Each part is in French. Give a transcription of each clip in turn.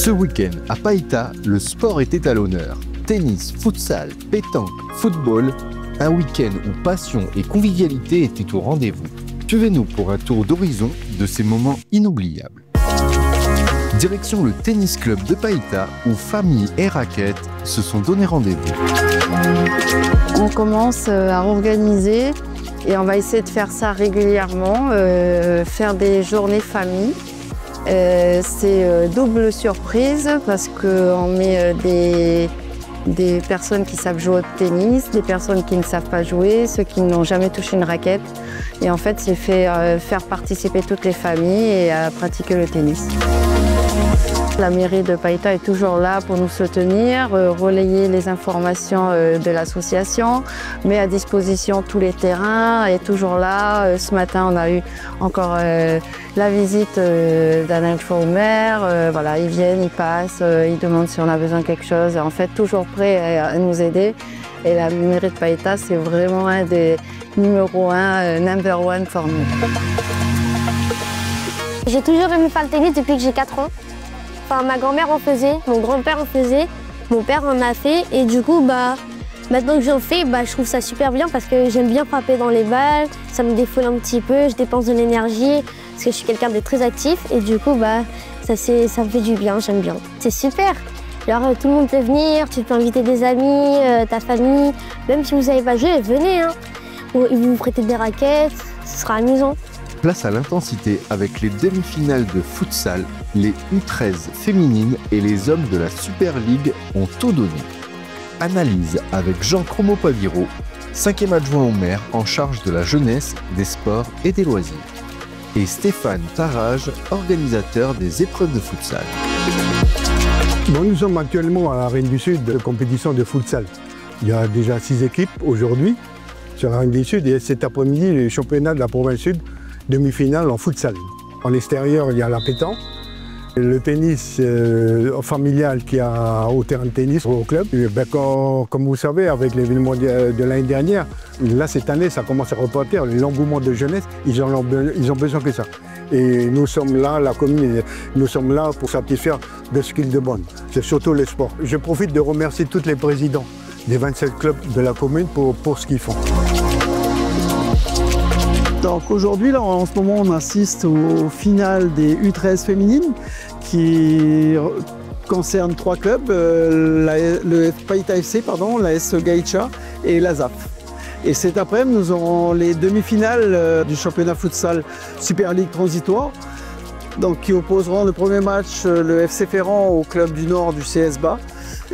Ce week-end, à Païta, le sport était à l'honneur. Tennis, futsal, pétanque, football, un week-end où passion et convivialité étaient au rendez-vous. Suivez-nous pour un tour d'horizon de ces moments inoubliables. Direction le tennis club de Païta, où famille et raquettes se sont donné rendez-vous. On commence à organiser et on va essayer de faire ça régulièrement, faire des journées famille. C'est double surprise parce qu'on met des personnes qui savent jouer au tennis, des personnes qui ne savent pas jouer, ceux qui n'ont jamais touché une raquette. Et en fait, c'est faire participer toutes les familles et à pratiquer le tennis. La mairie de Païta est toujours là pour nous soutenir, relayer les informations de l'association, met à disposition tous les terrains, est toujours là. Ce matin, on a eu encore la visite d'un adjoint au maire. Voilà, ils viennent, ils passent, ils demandent si on a besoin de quelque chose. En fait, toujours prêt à nous aider. Et la mairie de Païta, c'est vraiment un des numéro 1, number one pour nous. J'ai toujours aimé faire le tennis depuis que j'ai 4 ans. Enfin, ma grand-mère en faisait, mon grand-père en faisait, mon père en a fait. Et du coup, maintenant que j'en fais, je trouve ça super bien parce que j'aime bien frapper dans les balles. Ça me défoule un petit peu, je dépense de l'énergie parce que je suis quelqu'un de très actif. Et du coup, ça me fait du bien, j'aime bien. C'est super. Alors, tout le monde peut venir, tu peux inviter des amis, ta famille. Même si vous savez pas jouer, venez. Vous vous prêtez des raquettes, ce sera amusant. Place à l'intensité avec les demi-finales de futsal, les U13 féminines et les hommes de la Super League ont tout donné. Analyse avec Jean Cromo-Paviro, 5e adjoint au maire en charge de la jeunesse, des sports et des loisirs. Et Stéphane Tarrage, organisateur des épreuves de futsal. Nous sommes actuellement à la Reine du Sud de compétition de futsal. Il y a déjà 6 équipes aujourd'hui sur la Reine du Sud et cet après-midi, le championnat de la province sud, demi-finale en futsal. En extérieur, il y a la pétanque, le tennis familial qu'il y a au terrain de tennis au club. Et comme vous savez, avec l'événement de l'année dernière, là cette année, ça commence à repartir. L'engouement de jeunesse, ils ont besoin que ça. Et nous sommes là, la commune, nous sommes là pour satisfaire de ce qu'ils demandent. C'est surtout le sport. Je profite de remercier tous les présidents des 27 clubs de la commune pour ce qu'ils font. Donc aujourd'hui, là, en ce moment, on assiste au final des U13 féminines qui concernent 3 clubs, le Païta FC, la S Gaïcha et la ZAF. Et cet après-midi, nous aurons les demi-finales du championnat futsal Super League transitoire, donc qui opposeront le premier match le FC Ferrand au club du Nord du CSBA.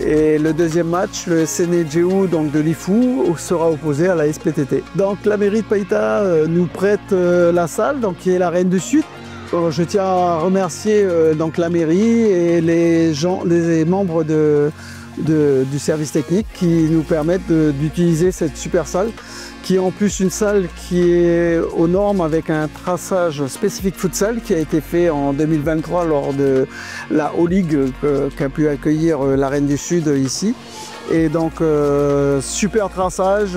Et le deuxième match, le SNEJU de l'IFU, sera opposé à la SPTT. Donc la mairie de Païta nous prête la salle, qui est la Reine du Sud. Je tiens à remercier la mairie et les membres du service technique qui nous permettent d'utiliser cette super salle, qui est en plus une salle qui est aux normes avec un traçage spécifique futsal qui a été fait en 2023 lors de la O-League qu'a pu accueillir la Reine du Sud ici. Et donc super traçage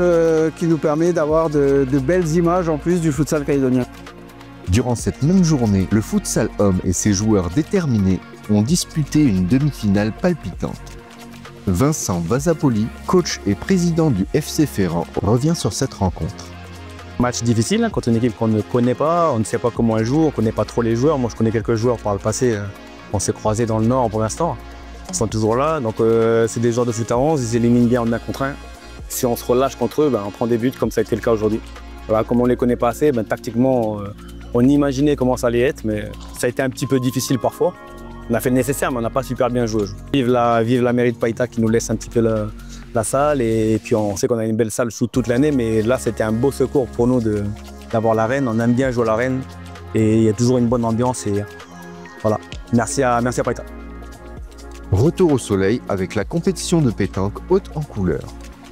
qui nous permet d'avoir de belles images en plus du futsal calédonien. Durant cette même journée, le futsal homme et ses joueurs déterminés ont disputé une demi-finale palpitante. Vincent Vasapoli, coach et président du FC Ferrand, revient sur cette rencontre. Match difficile contre une équipe qu'on ne connaît pas, on ne sait pas comment elle joue, on ne connaît pas trop les joueurs. Moi je connais quelques joueurs par le passé, on s'est croisés dans le Nord pour l'instant. Ils sont toujours là, donc c'est des joueurs de foot à 11, ils éliminent bien en 1 contre 1. Si on se relâche contre eux, on prend des buts comme ça a été le cas aujourd'hui. Voilà, comme on ne les connaît pas assez, tactiquement on imaginait comment ça allait être, mais ça a été un petit peu difficile parfois. On a fait le nécessaire, mais on n'a pas super bien joué. Vive la mairie de Païta qui nous laisse un petit peu la salle. Et puis on sait qu'on a une belle salle sous toute l'année, mais là c'était un beau secours pour nous d'avoir la Reine. On aime bien jouer à la Reine et il y a toujours une bonne ambiance. Et voilà, merci à Païta. Retour au soleil avec la compétition de pétanque haute en couleur.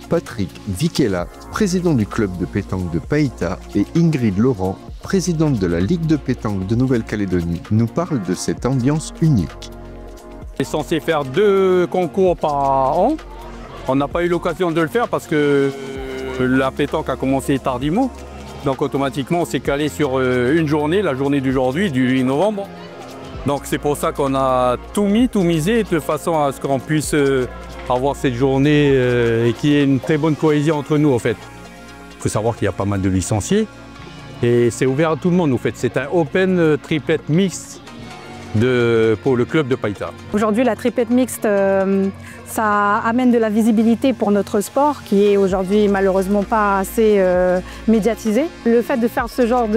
Patrick Vikela, président du club de pétanque de Païta, et Ingrid Laurent, présidente de la Ligue de pétanque de Nouvelle-Calédonie, nous parle de cette ambiance unique. On est censé faire 2 concours par an. On n'a pas eu l'occasion de le faire parce que la pétanque a commencé tardivement. Donc automatiquement, on s'est calé sur une journée, la journée d'aujourd'hui, du 8 novembre. Donc c'est pour ça qu'on a tout misé de façon à ce qu'on puisse avoir cette journée et qu'il y ait une très bonne cohésion entre nous en fait. Il faut savoir qu'il y a pas mal de licenciés et c'est ouvert à tout le monde en fait. C'est un open triplette mixte pour le club de Païta. Aujourd'hui, la triplette mixte, ça amène de la visibilité pour notre sport qui est aujourd'hui malheureusement pas assez médiatisé. Le fait de faire ce genre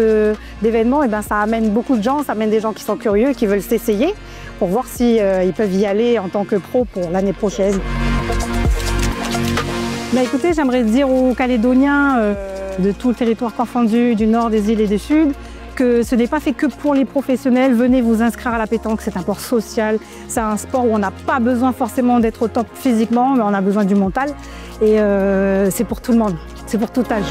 d'événement, eh ben, ça amène beaucoup de gens, ça amène des gens qui sont curieux, qui veulent s'essayer pour voir si ils peuvent y aller en tant que pro pour l'année prochaine. Bah, écoutez, j'aimerais dire aux Calédoniens de tout le territoire confondu, du nord, des îles et du sud, que ce n'est pas fait que pour les professionnels. Venez vous inscrire à la pétanque, c'est un sport social. C'est un sport où on n'a pas besoin forcément d'être au top physiquement, mais on a besoin du mental. Et c'est pour tout le monde, c'est pour tout âge.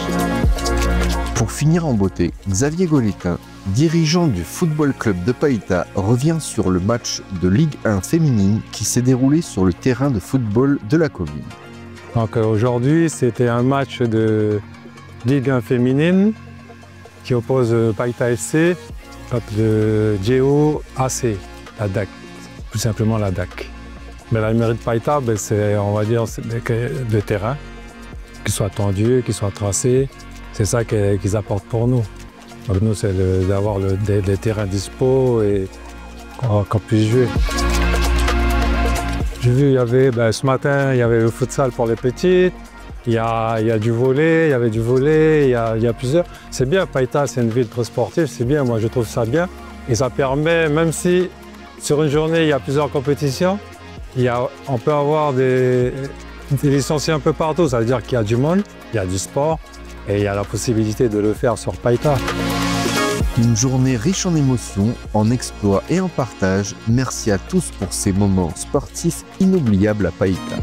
Pour finir en beauté, Xavier Golétin, dirigeant du Football Club de Païta, revient sur le match de Ligue 1 féminine qui s'est déroulé sur le terrain de football de la commune. Donc aujourd'hui, c'était un match de Ligue 1 féminine qui oppose Païta FC le Géo AC, la DAC, tout simplement la DAC. Mais la mairie de Païta, c'est, on va dire, le terrain, qu'il soit tendu, qu'il soit tracé, c'est ça qu'ils apportent pour nous. Donc nous, c'est d'avoir des terrains dispo et qu'on puisse jouer. J'ai vu, il y avait, ce matin, il y avait le futsal pour les petites. Il y a du volley, il y avait du volley, il y a plusieurs. C'est bien, Païta, c'est une ville très sportive, c'est bien, moi je trouve ça bien. Et ça permet, même si sur une journée il y a plusieurs compétitions, on peut avoir des licenciés un peu partout, ça veut dire qu'il y a du monde, il y a du sport et il y a la possibilité de le faire sur Païta. Une journée riche en émotions, en exploits et en partage. Merci à tous pour ces moments sportifs inoubliables à Païta.